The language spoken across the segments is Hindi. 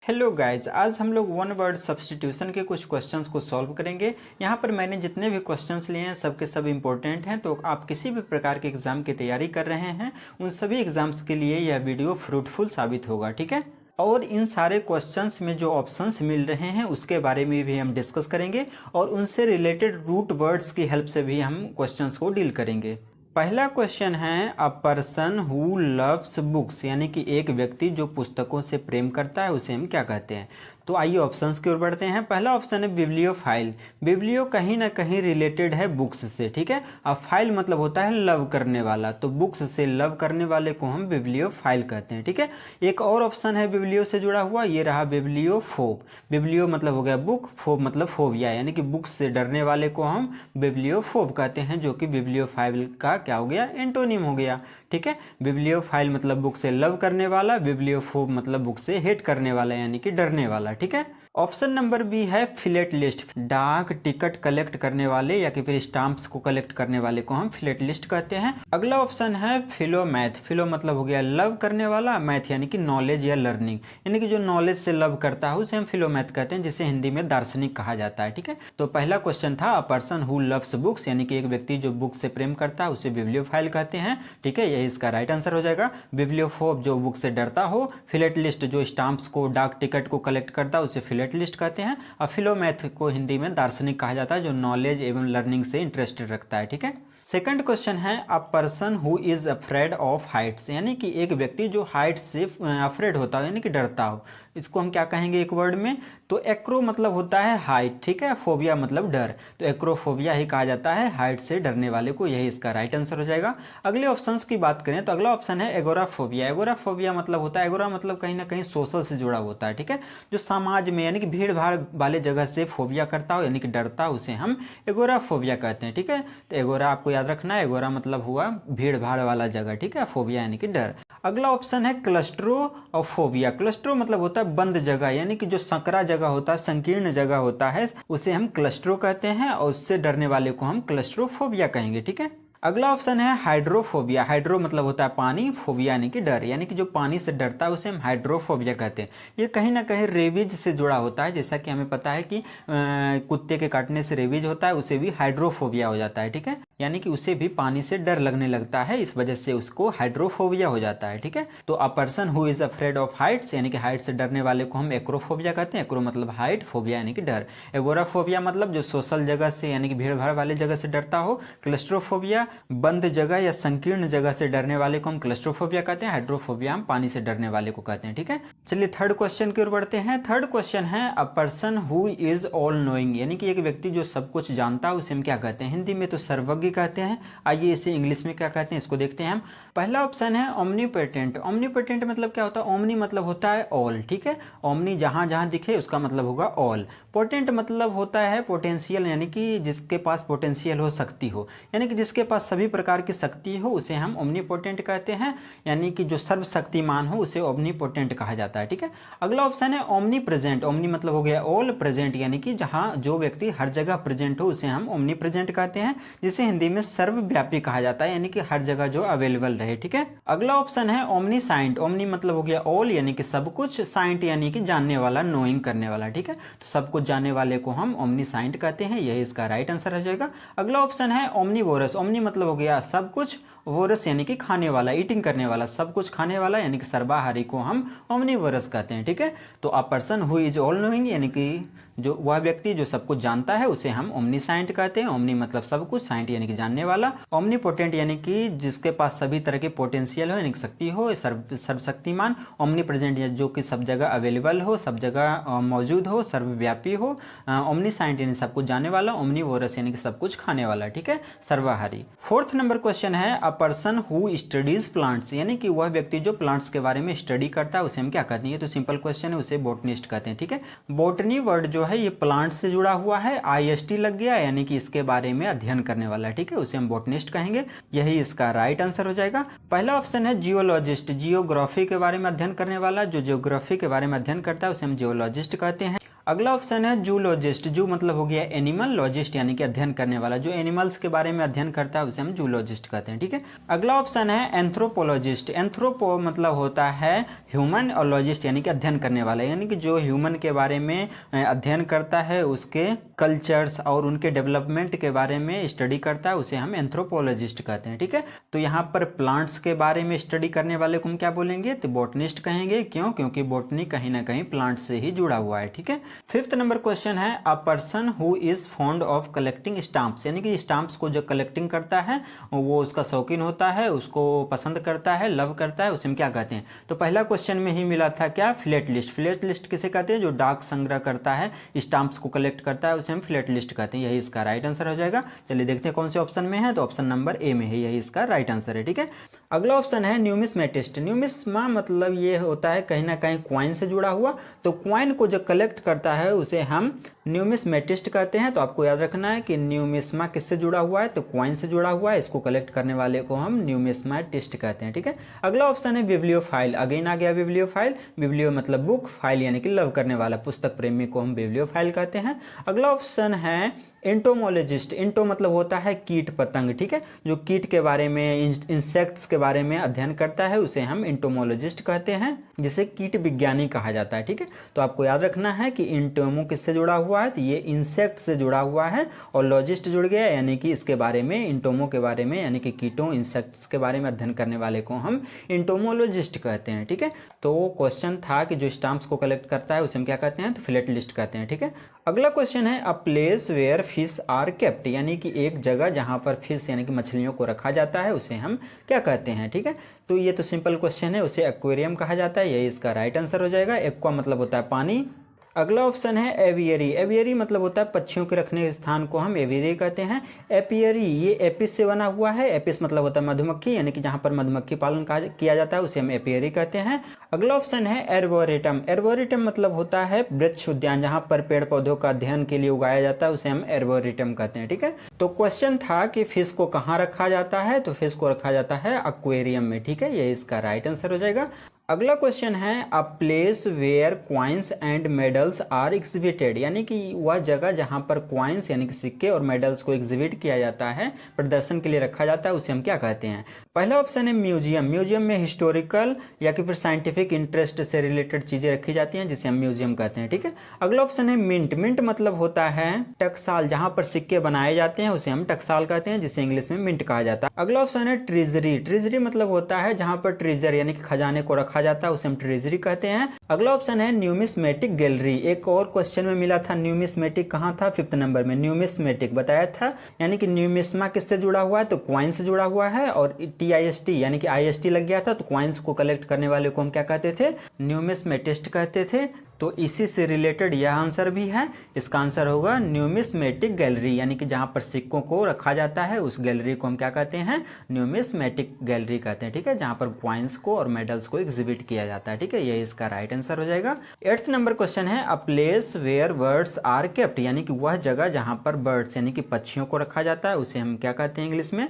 हेलो गाइस, आज हम लोग वन वर्ड सब्स्टिट्यूशन के कुछ क्वेश्चंस को सॉल्व करेंगे। यहाँ पर मैंने जितने भी क्वेश्चंस लिए हैं सब के सब इम्पोर्टेंट हैं। तो आप किसी भी प्रकार के एग्जाम की तैयारी कर रहे हैं उन सभी एग्जाम्स के लिए यह वीडियो फ्रूटफुल साबित होगा, ठीक है। और इन सारे क्वेश्चंस में जो ऑप्शंस मिल रहे हैं उसके बारे में भी हम डिस्कस करेंगे और उनसे रिलेटेड रूट वर्ड्स की हेल्प से भी हम क्वेश्चंस को डील करेंगे। पहला क्वेश्चन है a person who loves books, यानी कि एक व्यक्ति जो पुस्तकों से प्रेम करता है उसे हम क्या कहते हैं। तो आइए ऑप्शंस की ओर बढ़ते हैं। पहला ऑप्शन है बिब्लियोफाइल। बिब्लियो कहीं ना कहीं रिलेटेड है बुक्स से, ठीक है। अब फाइल मतलब होता है लव करने वाला, तो बुक्स से लव करने वाले को हम बिब्लियोफाइल कहते हैं, ठीक है। एक और ऑप्शन है बिब्लियो से जुड़ा हुआ, ये रहा बिब्लियोफोब। बिब्लियो मतलब हो गया बुक, फोब मतलब फोबिया, यानी कि बुक्स से डरने वाले को हम बिब्लियोफोब कहते हैं, जो कि बिब्लियोफाइल का क्या हो गया, एंटोनिम हो गया, ठीक है। बिब्लियोफाइल मतलब बुक से लव करने वाला, बिब्लियोफोब मतलब बुक से हेट करने वाला यानी कि डरने वाला, ठीक है। ऑप्शन नंबर बी है फिलेट लिस्ट। डाक टिकट कलेक्ट करने वाले या कि फिर स्टाम्प्स को कलेक्ट करने वाले को हम फिलेट लिस्ट कहते हैं। अगला ऑप्शन है फिलोमैथ। फिलो मतलब हो गया लव करने वाला, मैथ यानी कि नॉलेज या लर्निंग, यानी कि जो नॉलेज से लव करता है उसे हम फिलोमैथ कहते हैं, जिसे हिंदी में दार्शनिक कहा जाता है, ठीक है। तो पहला क्वेश्चन था अ पर्सन हु लव्स बुक्स, यानी कि एक व्यक्ति जो बुक से प्रेम करता है उसे बिब्लियोफाइल कहते हैं, ठीक है। यही इसका राइट आंसर हो जाएगा। बिब्लियोफोब जो बुक से डरता हो, फिलेट लिस्ट जो स्टाम्प्स को डाक टिकट को कलेक्ट करता है उसे फिलेट लिस्ट कहते हैं, और फिलोमैथ को हिंदी में दार्शनिक कहा जाता है, जो नॉलेज एवं लर्निंग से इंटरेस्टेड रखता है, ठीक है। सेकंड क्वेश्चन है a person who is afraid of Heights, यानी कि एक व्यक्ति जो हाइट्स से अफ्रेड होता हो यानी कि डरता हो, इसको हम क्या कहेंगे एक वर्ड में। तो एक्रो मतलब होता है हाइट, ठीक है। फोबिया मतलब डर, तो एक्रोफोबिया ही कहा जाता है हाइट से डरने वाले को, यही इसका राइट आंसर हो जाएगा। अगले ऑप्शंस की बात करें तो अगला ऑप्शन है एगोराफोबिया। एगोराफोबिया मतलब होता है, एगोरा मतलब कहीं ना कहीं सोशल से जुड़ा होता है, ठीक है। जो समाज में यानी कि भीड़ भाड़ वाले जगह से फोबिया करता हो यानी कि डरता हो, उसे हम एगोराफोबिया कहते हैं, ठीक है। तो एगोरा आपको याद रखना है, एगोरा मतलब हुआ भीड़ भाड़ वाला जगह, ठीक है। फोबिया यानी कि डर। अगला ऑप्शन है क्लस्ट्रोफोबिया। क्लस्ट्रो मतलब होता है बंद जगह, यानी कि जो संकरा जगह होता है, संकीर्ण जगह होता है, उसे हम क्लस्ट्रो कहते हैं, और उससे डरने वाले को हम क्लस्ट्रोफोबिया कहेंगे, ठीक है। अगला ऑप्शन है हाइड्रोफोबिया। हाइड्रो मतलब होता है पानी, फोबिया यानी कि डर, यानी कि जो पानी से डरता है उसे हम हाइड्रोफोबिया कहते हैं। ये कहीं ना कहीं रेबीज से जुड़ा होता है, जैसा कि हमें पता है कि कुत्ते के काटने से रेबीज होता है, उसे भी हाइड्रोफोबिया हो जाता है, ठीक है। यानी कि उसे भी पानी से डर लगने लगता है, इस वजह से उसको हाइड्रोफोबिया हो जाता है, ठीक है। तो अ person who is afraid of Heights, यानी कि हाइट से डरने वाले को हम एक्रोफोबिया कहते हैं। एक्रो मतलब हाइट, फोबिया यानी कि डर। एगोराफोबिया मतलब जो सोशल जगह से यानी कि भीड़ भाड़ वाले जगह से डरता हो। क्लस्ट्रोफोबिया बंद जगह या संकीर्ण जगह से डरने वाले को हम क्लस्ट्रोफोबिया कहते हैं। हाइड्रोफोबिया हम पानी से डरने वाले को कहते हैं, ठीक है। चलिए थर्ड क्वेश्चन की ओर बढ़ते हैं। थर्ड क्वेश्चन है a person who is all knowing, यानी कि एक व्यक्ति जो सब कुछ जानता है उसे हम क्या कहते हैं। हिंदी में तो सर्वज्ञ कहते हैं, आइए इसे इंग्लिश में क्या कहते हैं इसको देखते हैं हम। पहला ऑप्शन है ओमनीपोटेंट। ओमनीपोटेंट मतलब क्या होता है, ओमनी मतलब होता है ऑल, ठीक है। ओमनी जहां जहां दिखे उसका मतलब होगा ऑल। पोटेंट मतलब होता है पोटेंशियल, यानी कि जिसके पास पोटेंशियल हो, शक्ति हो, यानी कि जिसके पास सभी प्रकार की शक्ति हो उसे हम ओमनीपोटेंट कहते हैं, यानी कि जो सर्वशक्तिमान हो उसे ओमनीपोटेंट कहा जाता है, ठीक है। अगला ऑप्शन है ओमनी प्रेजेंट। ओमनी मतलब हो गया ऑल, प्रेजेंट यानी कि जहां जो व्यक्ति हर जगह प्रेजेंट हो उसे हम ओमनी प्रेजेंट कहते हैं, जिसे हिंदी में सर्वव्यापी कहा जाता है, यानी कि हर जगह जो अवेलेबल रहे, ठीक है। अगला ऑप्शन है ओमनी साइंट। ओमनी मतलब हो गया ऑल यानी कि सब कुछ, साइंट यानी कि जानने वाला, नोइंग करने वाला, ठीक है। तो सब कुछ जानने वाले को हम ओमनी साइंट कहते हैं, यही इसका राइट आंसर हो जाएगा। अगला ऑप्शन है ओमनीवोरस। ओमनी मतलब हो गया सब कुछ, वोरस यानी कि खाने वाला, ईटिंग करने वाला, सब कुछ खाने वाला यानी कि सर्वाहारी को हम ओमनीवोरस कहते हैं, ठीक है। तो अ person who is all knowing यानी कि जो वह व्यक्ति जो सब कुछ जानता है उसे हम ओमनीसाइंट कहते हैं। ओमनी मतलब सब कुछ, साइंट यानी कि जानने वाला, ओमनीपोटेंट यानी कि जिसके पास सभी तरह के पोटेंशियल हो यानी कि शक्ति हो, सर्वशक्तिमान। ओमनी प्रेजेंट जो कि सब जगह अवेलेबल हो, सब जगह मौजूद हो, सर्वव्यापी हो। ओमनीसाइंट यानी सब कुछ जानने वाला, ओमनीवोरस यानी कि सब कुछ खाने वाला, ठीक है, सर्वाहारी। फोर्थ नंबर क्वेश्चन है a person who studies plants, यानी कि वह व्यक्ति जो प्लांट्स के बारे में स्टडी करता है उसे हम क्या कहते हैं। ये तो सिंपल क्वेश्चन है, उसे बोटनिस्ट कहते हैं, ठीक है। बोटनी वर्ड जो है ये प्लांट से जुड़ा हुआ है, IST लग गया, यानी कि इसके बारे में अध्ययन करने वाला, ठीक है, उसे हम बोटनिस्ट कहेंगे, यही इसका राइट आंसर हो जाएगा। पहला ऑप्शन है जियोलॉजिस्ट। जियोग्राफी के बारे में अध्ययन करने वाला, जो जियोग्राफी के बारे में अध्ययन करता है उसे हम जियोलॉजिस्ट कहते हैं। अगला ऑप्शन है जूलॉजिस्ट। जू मतलब हो गया एनिमल, लॉजिस्ट यानी कि अध्ययन करने वाला, जो एनिमल्स के बारे में अध्ययन करता है उसे हम जूलॉजिस्ट कहते हैं, ठीक है। अगला ऑप्शन है एंथ्रोपोलॉजिस्ट। एंथ्रोपो मतलब होता है ह्यूमन और लॉजिस्ट यानी कि अध्ययन करने वाला, यानी कि जो ह्यूमन के बारे में अध्ययन करता है, उसके कल्चर्स और उनके डेवलपमेंट के बारे में स्टडी करता है, उसे हम एंथ्रोपोलॉजिस्ट कहते हैं, ठीक है। तो यहाँ पर प्लांट्स के बारे में स्टडी करने वाले को हम क्या बोलेंगे, तो बॉटनिस्ट कहेंगे। क्यों? क्योंकि बॉटनी कहीं ना कहीं प्लांट से ही जुड़ा हुआ है, ठीक है। फिफ्थ नंबर क्वेश्चन है a person who is fond of collecting stamps, यानी कि स्टाम्प्स को जो कलेक्टिंग करता है वो उसका शौकीन होता है, उसको पसंद करता है, लव करता है, उसे हम क्या कहते हैं। तो पहला क्वेश्चन में ही मिला था क्या, फ्लैट लिस्ट। फ्लैट लिस्ट किसे कहते हैं, जो डाक संग्रह करता है, स्टाम्प्स को कलेक्ट करता है, उसे हम फ्लैट लिस्ट कहते हैं। यही इसका राइट आंसर हो जाएगा। चलिए देखते हैं कौन से ऑप्शन में है, तो ऑप्शन नंबर ए में है, यही इसका राइट आंसर है, ठीक है। अगला ऑप्शन है न्यूमिस्मेटिस्ट। न्यूमिस्मा मतलब ये होता है कहीं ना कहीं क्वाइन से जुड़ा हुआ, तो क्वाइन को जो कलेक्ट करता है उसे हम न्यूमिस्मेटिस्ट कहते हैं। तो आपको याद रखना है कि न्यूमिस्मा किससे जुड़ा हुआ है, तो क्वाइन से जुड़ा हुआ है, इसको कलेक्ट करने वाले को हम न्यूमिस्मेटिस्ट कहते हैं, ठीक है। अगला ऑप्शन है बिब्लियोफाइल। अगेन आ गया बिब्लियोफाइल। बिब्लियो मतलब बुक, फाइल यानी कि लव करने वाला, पुस्तक प्रेमी को हम बिब्लियोफाइल कहते हैं। अगला ऑप्शन है एंटोमोलॉजिस्ट। एंटो मतलब होता है कीट पतंग, ठीक है, जो कीट के बारे में, इंसेक्ट्स के बारे में अध्ययन करता है उसे हम एंटोमोलॉजिस्ट कहते हैं, जिसे कीट विज्ञानी कहा जाता है, ठीक है। तो आपको याद रखना है कि एंटोमो किससे जुड़ा हुआ है, तो ये इंसेक्ट से जुड़ा हुआ है, और लॉजिस्ट जुड़ गया यानी कि इसके बारे में, एंटोमो के बारे में यानी कि कीटों, इंसेक्ट्स के बारे में अध्ययन करने वाले को हम एंटोमोलॉजिस्ट कहते हैं, ठीक है। तो क्वेश्चन था कि जो स्टाम्प्स को कलेक्ट करता है उसे हम क्या कहते हैं, तो फिलेटलिस्ट कहते हैं, ठीक है। अगला क्वेश्चन है a place where fish are kept, यानी कि एक जगह जहां पर फिश यानी कि मछलियों को रखा जाता है उसे हम क्या कहते हैं, ठीक है। तो ये तो सिंपल क्वेश्चन है, उसे एक्वेरियम कहा जाता है, यही इसका राइट आंसर हो जाएगा। एक्वा मतलब होता है पानी। अगला ऑप्शन है एवियरी। एवियरी मतलब होता है पक्षियों के रखने के स्थान को हम एवियरी कहते हैं। एपियरी ये एपिस से बना हुआ है। एपिस मतलब होता है मधुमक्खी, यानी कि जहां पर मधुमक्खी पालन किया जाता है उसे हम एपियरी कहते हैं। अगला ऑप्शन है एर्बोरेटम। एर्बोरेटम मतलब होता है वृक्ष उद्यान, जहां पर पेड़ पौधों का अध्ययन के लिए उगाया जाता है उसे हम एर्बोरेटम कहते हैं, ठीक है। तो क्वेश्चन था कि फिश को कहाँ रखा जाता है, तो फिश को रखा जाता है एक्वेरियम में, ठीक है, ये इसका राइट आंसर हो जाएगा। अगला क्वेश्चन है a place where coins and medals are exhibited, यानी कि वह जगह जहां पर क्वाइंस यानी कि सिक्के और मेडल्स को एग्जिबिट किया जाता है, प्रदर्शन के लिए रखा जाता है, उसे हम क्या कहते हैं। पहला ऑप्शन है म्यूजियम। म्यूजियम में हिस्टोरिकल या कि फिर साइंटिफिक इंटरेस्ट से रिलेटेड चीजें रखी जाती हैं, जिसे हम म्यूजियम कहते हैं, ठीक है। अगला ऑप्शन है मिंट। मिंट मतलब होता है टकसाल, जहां पर सिक्के बनाए जाते हैं उसे हम टकसाल कहते हैं, जिसे इंग्लिश में मिंट कहा जाता है। अगला ऑप्शन है ट्रेजरी। ट्रेजरी मतलब होता है जहां पर ट्रेजर यानी कि खजाने को रखा जाता है, उसे हम ट्रेजरी कहते हैं। अगला ऑप्शन है न्यूमिस्मेटिक गैलरी। एक और क्वेश्चन में मिला था न्यूमिस्मेटिक कहाँ था, 5th नंबर में न्यूमिस्मेटिक बताया था, यानी कि न्यूमिस्मा किससे जुड़ा हुआ है, तो क्वाइन से जुड़ा हुआ है, और TIST यानी कि IST लग गया था, तो क्वाइंस को कलेक्ट करने वाले को हम क्या कहते थे, न्यूमिस्मेटिस्ट कहते थे। तो इसी से रिलेटेड यह आंसर भी है, इसका आंसर होगा न्यूमिस्मेटिक गैलरी, यानी कि जहां पर सिक्कों को रखा जाता है उस गैलरी को हम क्या कहते हैं, न्यूमिस्मेटिक गैलरी कहते हैं, ठीक है, जहां पर क्वाइंस को और मेडल्स को एग्जिबिट किया जाता है, ठीक है, ये इसका राइट आंसर हो जाएगा। 8th नंबर क्वेश्चन है a place where birds are kept, यानी कि वह जगह जहां पर बर्ड्स यानी कि पक्षियों को रखा जाता है उसे हम क्या कहते हैं इंग्लिश में,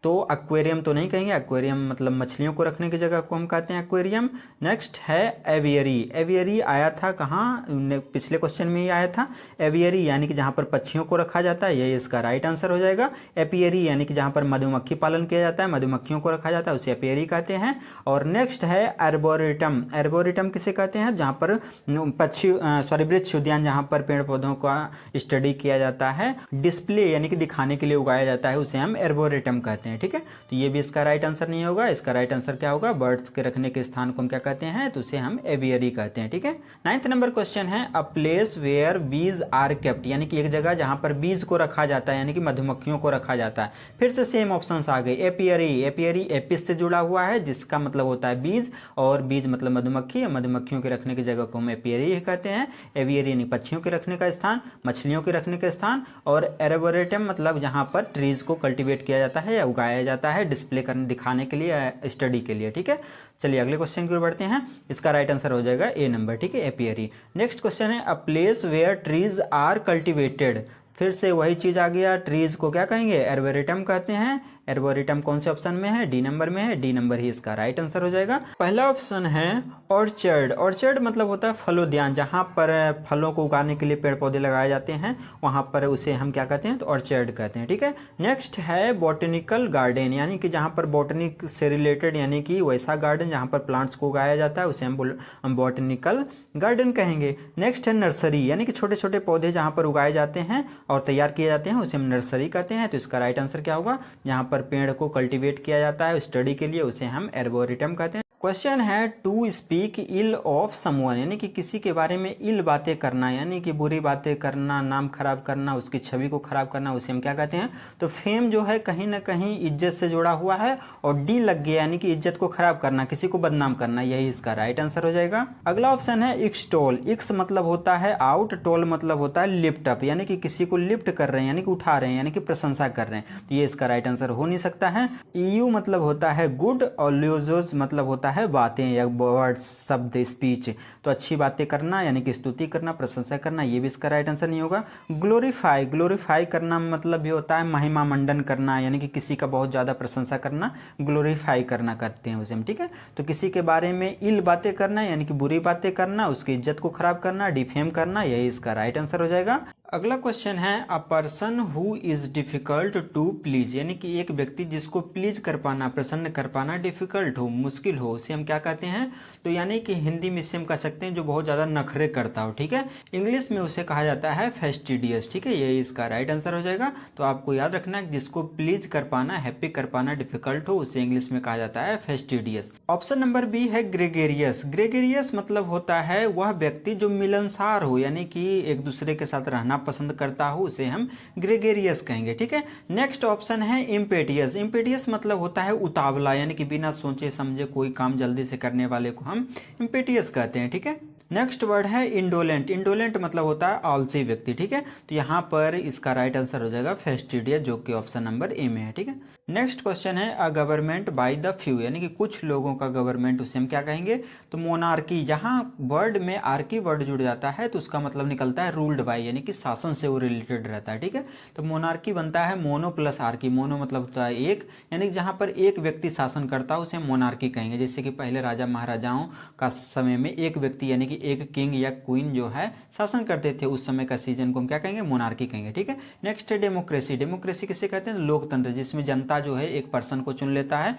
तो एक्वेरियम तो नहीं कहेंगे, एक्वेरियम मतलब मछलियों को रखने की जगह को हम कहते हैं एक्वेरियम। नेक्स्ट है एवियरी। एवियरी आया था कहाँ, पिछले क्वेश्चन में ही आया था, एवियरी यानी कि जहाँ पर पक्षियों को रखा जाता है, यही इसका राइट आंसर हो जाएगा। एपियरी यानी कि जहाँ पर मधुमक्खी पालन किया जाता है, मधुमक्खियों को रखा जाता है, उसे एपियरी कहते हैं। और नेक्स्ट है एर्बोरेटम। एर्बोरेटम किसे कहते हैं, जहाँ पर वृक्ष उद्यान, जहाँ पर पेड़ पौधों का स्टडी किया जाता है, डिस्प्ले यानी कि दिखाने के लिए उगाया जाता है, उसे हम एर्बोरेटम कहते हैं, ठीक है। तो ये भी इसका राइट आंसर नहीं होगा, इसका राइट आंसर क्या होगा, बर्ड्स के रखने के स्थान को हम क्या कहते हैं, तो उसे हम एवियरी कहते हैं, ठीक है। 9th नंबर क्वेश्चन है a place where bees are kept, यानी कि एक जगह जहां पर बीज को रखा जाता है, यानी कि मधुमक्खियों को रखा जाता है। फिर से सेम ऑप्शंस आ गए। एपियरी। एपियरी एपिस से जुड़ा हुआ है, जिसका मतलब होता है बीज, और बीज मतलब मधुमक्खी, मधुमक्खियों के रखने की जगह को हम एपियरी कहते हैं। एवियरी यानी पक्षियों के रखने का स्थान, मछलियों के रखने का स्थान, और एर्बोरेटम मतलब जहां पर ट्रीज को कल्टीवेट किया जाता है या उगाया जाता है, डिस्प्ले करने, दिखाने के लिए, स्टडी के लिए, ठीक है। चलिए अगले क्वेश्चन की ओर बढ़ते हैं, इसका राइट आंसर हो जाएगा ए नंबर, ठीक है, एपियरी। नेक्स्ट क्वेश्चन है a place where trees are cultivated. फिर से वही चीज आ गया, ट्रीज को क्या कहेंगे, एर्बोरेटम कहते हैं। एर्बोरिटम कौन से ऑप्शन में है? डी नंबर में है, डी नंबर ही इसका राइट आंसर हो जाएगा। पहला ऑप्शन है ऑर्चर्ड। ऑर्चर्ड मतलब होता है फलोद्यान, जहाँ पर फलों को उगाने के लिए पेड़ पौधे लगाए जाते हैं, वहाँ पर उसे हम क्या कहते हैं? तो ऑर्चर्ड कहते हैं, ठीक है। नेक्स्ट है बॉटनिकल गार्डन, यानी कि जहाँ पर बॉटनिक से रिलेटेड, यानी कि वैसा गार्डन जहाँ पर प्लांट्स को उगाया जाता है उसे हम बॉटनिकल गार्डन कहेंगे। नेक्स्ट है नर्सरी, यानी कि छोटे छोटे पौधे जहाँ पर उगाए जाते हैं और तैयार किए जाते हैं उसे हम नर्सरी कहते हैं। तो इसका राइट आंसर क्या होगा? जहाँ पर पेड़ को कल्टीवेट किया जाता है स्टडी के लिए उसे हम एर्बोरिटम कहते हैं। क्वेश्चन है to speak ill of someone, यानी कि किसी के बारे में इल बातें करना, यानी कि बुरी बातें करना, नाम खराब करना, उसकी छवि को खराब करना, उसे हम क्या कहते हैं? तो फेम जो है कहीं ना कहीं इज्जत से जुड़ा हुआ है, और डी लग गया यानी कि इज्जत को खराब करना, किसी को बदनाम करना, यही इसका राइट आंसर हो जाएगा। अगला ऑप्शन है इक्सटोल। इक्स मतलब होता है आउट, टोल मतलब होता है लिफ्ट अप, यानी कि किसी को लिफ्ट कर रहे हैं, यानी कि उठा रहे हैं, यानी कि प्रशंसा कर रहे हैं, तो ये इसका राइट आंसर हो नहीं सकता है। ईयू मतलब होता है गुड, और ल्यूजोज मतलब होता है बातें या वर्ड्स, शब्द, स्पीच, तो अच्छी बातें करना यानी कि स्तुति करना, प्रशंसा करना, ये भी इसका राइट आंसर नहीं होगा। ग्लोरीफाई, ग्लोरीफाई करना मतलब भी होता है महिमा मंडन करना, यानी कि किसी का बहुत ज़्यादा प्रशंसा करना, ग्लोरीफाई करना करते हैं उसे हम, ठीक है। तो किसी के बारे में इल बातें करना यानी कि बुरी बातें करना, उसकी इज्जत को खराब करना, डिफेम करना, यही इसका राइट आंसर हो जाएगा। अगला क्वेश्चन है a person who is difficult to please, यानी कि एक व्यक्ति जिसको प्लीज कर पाना, प्रसन्न कर पाना डिफिकल्ट हो, मुश्किल हो, उसे हम क्या कहते हैं? तो यानी कि हिंदी में इसे हम कह सकते हैं जो बहुत ज़्यादा नखरे करता हो, ठीक है। इंग्लिश में उसे कहा जाता है फेस्टिडियस, ठीक है, यही इसका राइट आंसर हो जाएगा। तो आपको याद रखना है जिसको प्लीज कर पाना, हैप्पी कर पाना डिफिकल्ट हो, उसे इंग्लिश में कहा जाता है फेस्टिडियस। ऑप्शन नंबर बी है ग्रेगेरियस। ग्रेगेरियस मतलब होता है वह व्यक्ति जो मिलनसार हो, यानी कि एक दूसरे के साथ रहना पसंद करता हो, उसे हम ग्रेगेरियस कहेंगे, ठीक है। नेक्स्ट ऑप्शन है इम्पेटियस। इम्पेटियस मतलब होता है उतावला, यानी कि बिना सोचे समझे कोई काम जल्दी से करने वाले को हम इम्पेटियस कहते हैं, ठीक है। नेक्स्ट वर्ड है इंडोलेंट। इंडोलेंट मतलब होता है आलसी व्यक्ति, ठीक है। तो यहाँ पर इसका राइट आंसर हो जाएगा फेस्टिडियस, जो कि ऑप्शन नंबर ए में है, ठीक है। नेक्स्ट क्वेश्चन है a government by the few, यानी कि कुछ लोगों का गवर्नमेंट, उसे हम क्या कहेंगे? तो मोनार्की। जहाँ वर्ड में आर्की वर्ड जुड़ जाता है तो उसका मतलब निकलता है रूल्ड बाय, यानी कि शासन से वो रिलेटेड रहता है, ठीक है। तो मोनार्की बनता है मोनो प्लस आर्की। मोनो मतलब होता है एक, यानी कि जहाँ पर एक व्यक्ति शासन करता है उसे मोनार्की कहेंगे। जैसे कि पहले राजा महाराजाओं का समय में एक व्यक्ति यानी कि एक किंग या क्वीन जो है शासन करते थे, उस समय का सीजन को हम क्या कहेंगे? मोनार्की कहेंगे, ठीक है। नेक्स्ट है डेमोक्रेसी। डेमोक्रेसी किसे कहते हैं? लोकतंत्र, जिसमें जनता जो है एक पर्सन को चुन लेता है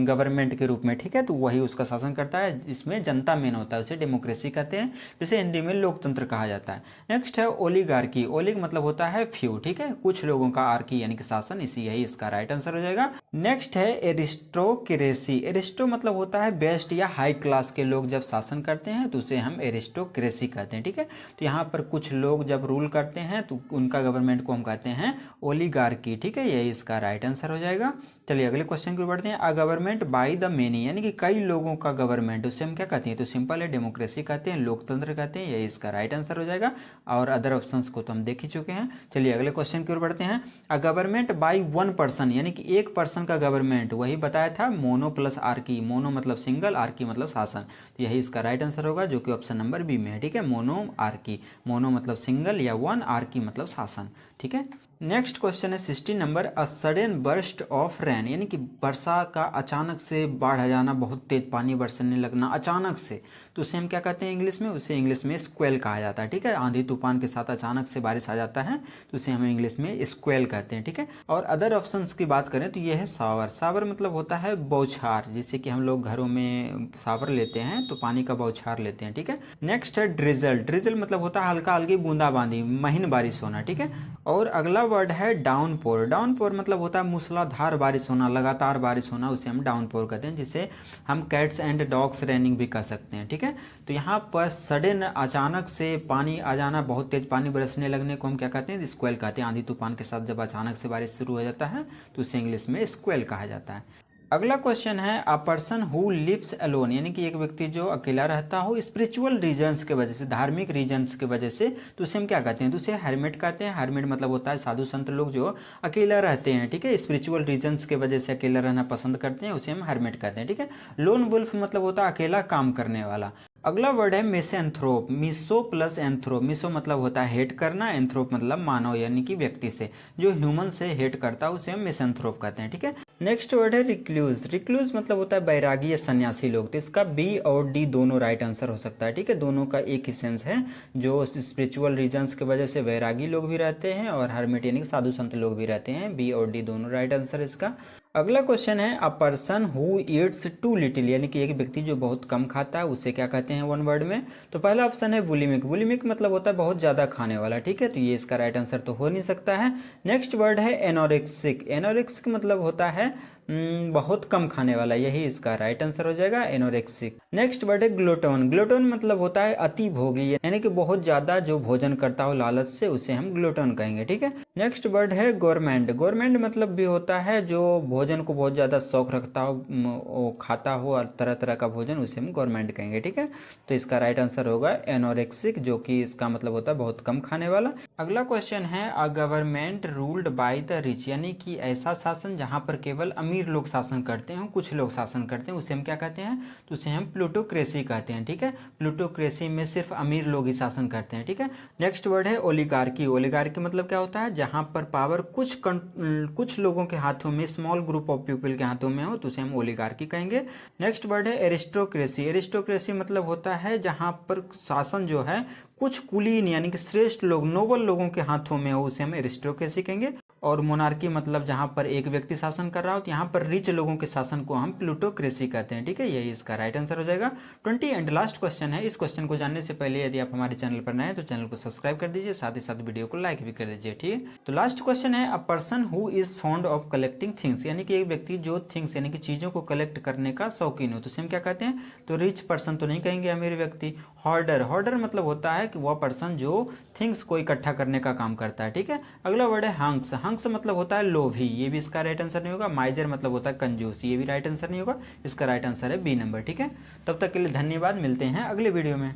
गवर्नमेंट के रूप में, ठीक है, तो वही उसका शासन करता है, जिसमें जनता मेन होता है, उसे डेमोक्रेसी कहते हैं, जिसे हिंदी में लोकतंत्र कहा जाता है। नेक्स्ट है ओलिगार्की। ओलिग मतलब होता है फ्यू, ठीक है, कुछ लोगों का, आर्की यानी कि शासन, इसी यही इसका राइट आंसर हो जाएगा। नेक्स्ट है एरिस्टोक्रेसी। एरिस्टो मतलब होता है बेस्ट या हाई क्लास के लोग जब शासन करते हैं तो उसे हम एरिस्टोक्रेसी कहते हैं, ठीक है। तो यहाँ पर कुछ लोग जब रूल करते हैं तो उनका गवर्नमेंट को हम कहते हैं ओलिगार्की, ठीक है, यही इसका राइट आंसर हो जाएगा। चलिए अगले क्वेश्चन की ओर बढ़ते हैं। A government by the many, यानी कि कई लोगों का गवर्नमेंट, उसे हम क्या कहते हैं? तो सिंपल है, डेमोक्रेसी कहते हैं, लोकतंत्र कहते हैं, यही इसका राइट आंसर हो जाएगा। और अदर ऑप्शंस को तो हम देख ही चुके हैं। चलिए अगले क्वेश्चन की ओर बढ़ते हैं। A government by one person, यानी कि एक पर्सन का गवर्नमेंट, वही बताया था मोनो प्लस आर्की। मोनो मतलब सिंगल, आर्की मतलब शासन, तो यही इसका राइट आंसर होगा, जो कि ऑप्शन नंबर बी में है, ठीक है। मोनो आर्की, मोनो मतलब सिंगल या वन, आर्की मतलब शासन, ठीक है। नेक्स्ट क्वेश्चन है 60 number. A sudden burst of rain, यानी कि वर्षा का अचानक से बाढ़ आ जाना, बहुत तेज पानी बरसने लगना अचानक से, तो उसे हम क्या कहते हैं इंग्लिश में? उसे इंग्लिश में स्क्वेल कहा जाता है, ठीक है। आंधी तूफान के साथ अचानक से बारिश आ जाता है तो उसे हम इंग्लिश में स्क्वेल कहते हैं, ठीक है। और अदर ऑप्शंस की बात करें तो ये है शावर। शावर मतलब होता है बौछार, जिससे कि हम लोग घरों में शावर लेते हैं तो पानी का बौछार लेते हैं, ठीक है। नेक्स्ट है ड्रिजल। ड्रिजल मतलब होता है हल्का हल्की बूंदाबांदी, महीन बारिश होना, ठीक है। और अगला वर्ड है डाउनपोर। डाउनपोर मतलब होता है मूसलाधार बारिश होना, लगातार बारिश होना, उसे हम डाउनपोर कहते हैं, जिसे हम कैट्स एंड डॉग्स रेनिंग भी कह सकते हैं, ठीक है। तो यहाँ पर सडन अचानक से पानी आ जाना, बहुत तेज पानी बरसने लगने को हम क्या कहते हैं? स्क्वेल कहते हैं। आंधी तूफान के साथ जब अचानक से बारिश शुरू हो जाता है तो उसे इंग्लिश में स्क्वेल कहा जाता है। अगला क्वेश्चन है a person who lives alone, यानी कि एक व्यक्ति जो अकेला रहता हो स्पिरिचुअल रीजन्स के वजह से, धार्मिक रीजन्स के वजह से, तो उसे हम क्या कहते हैं? तो उसे हेरमिट कहते हैं। हेरमिट मतलब होता है साधु संत लोग जो अकेला रहते हैं, ठीक है, स्पिरिचुअल रीजन्स के वजह से अकेला रहना पसंद करते हैं, उसे हम हेरमिट कहते हैं, ठीक है। लोन वुल्फ मतलब होता है अकेला काम करने वाला। अगला वर्ड है misanthrope, miso plus anthrope. Miso मतलब होता है हेट करना, एंथ्रोप मतलब मानव यानी कि व्यक्ति से, जो ह्यूमन से हेट करता है उसे हम मिसएंथ्रोप कहते हैं, ठीक है। नेक्स्ट वर्ड है रिक्लूज। रिक्लूज मतलब होता है बैरागी या सन्यासी लोग, तो इसका बी और डी दोनों राइट आंसर हो सकता है, ठीक है। दोनों का एक ही सेंस है, जो स्पिरिचुअल रीजन्स की वजह से बैरागी लोग भी रहते हैं और हर्मिट यानी साधु संत लोग भी रहते हैं। बी और डी दोनों राइट आंसर इसका। अगला क्वेश्चन है a person who Yeats to little, यानी कि एक व्यक्ति जो बहुत कम खाता है उसे क्या कहते हैं वन वर्ड में। तो पहला ऑप्शन है बुलिमिक। बुलिमिक मतलब होता है बहुत ज्यादा खाने वाला, ठीक है, तो ये इसका राइट आंसर तो हो नहीं सकता है। नेक्स्ट वर्ड है एनोरेक्सिक। एनोरेक्सिक मतलब होता है बहुत कम खाने वाला, यही इसका राइट आंसर हो जाएगा, एनोरेक्सिक। नेक्स्ट वर्ड है ग्लूटोन। ग्लूटोन मतलब होता है अति भोगी, यानी कि बहुत ज्यादा जो भोजन करता हो लालच से, उसे हम ग्लूटोन कहेंगे, ठीक है। नेक्स्ट वर्ड है गोरमेंट। गोरमेंट मतलब भी होता है जो भोजन को बहुत ज्यादा शौक रखता हो, खाता हो और तरह तरह का भोजन, उसे हम गोरमेंट कहेंगे, ठीक है। तो इसका राइट आंसर होगा एनोरेक्सिक, जो कि इसका मतलब होता है बहुत कम खाने वाला। अगला क्वेश्चन है a government ruled by the rich, यानी कि ऐसा शासन जहां पर केवल अमीर लोग शासन करते हैं, कुछ लोग शासन करते हैं, उसे हम क्या कहते हैं, तो उसे हम प्लूटोक्रेसी कहते हैं, ठीक है। प्लूटोक्रेसी में सिर्फ अमीर लोग ही शासन करते हैं, ठीक है। नेक्स्ट वर्ड है ओलिगार्की। ओलिगार्की मतलब क्या होता है, जहां पर पावर कुछ लोगों के हाथों में, स्मॉल ग्रुप ऑफ पीपल के हाथों में हो, तो उसे हम ओलिगार्की कहेंगे। नेक्स्ट वर्ड है एरिस्टोक्रेसी। एरिस्टोक्रेसी मतलब होता है जहां पर शासन जो है कुछ कुलीन यानी कि श्रेष्ठ लोग, नोबल लोगों के हाथों में हो, उसे हम एरिस्टोक्रेसी कहेंगे। और मोनार्की मतलब जहां पर एक व्यक्ति शासन कर रहा हो, तो यहाँ पर रिच लोगों के शासन को हम प्लूटोक्रेसी कहते हैं, ठीक है। यही इसका राइट आंसर हो जाएगा। 20 एंड लास्ट क्वेश्चन है। इस क्वेश्चन को जानने से पहले यदि आप हमारे चैनल पर नए हैं तो चैनल को सब्सक्राइब कर दीजिए, साथ ही साथ वीडियो को लाइक भी कर दीजिए, ठीक है। तो लास्ट क्वेश्चन है a person who is fond of collecting things, यानी कि एक व्यक्ति जो थिंग्स यानी कि चीजों को कलेक्ट करने का शौकीन हो, तो उसे हम क्या कहते हैं, तो रिच पर्सन तो नहीं कहेंगे, अमीर व्यक्ति। हॉर्डर। हॉर्डर मतलब होता है कि वह पर्सन जो थिंग्स को इकट्ठा करने का काम करता है, ठीक है। अगला वर्ड है हंक्स। हंक्स मतलब होता है लोभी, ये भी इसका राइट आंसर नहीं होगा। माइजर मतलब होता है कंजूस, ये भी राइट आंसर नहीं होगा। इसका राइट आंसर है बी नंबर, ठीक है। तब तक के लिए धन्यवाद, मिलते हैं अगले वीडियो में।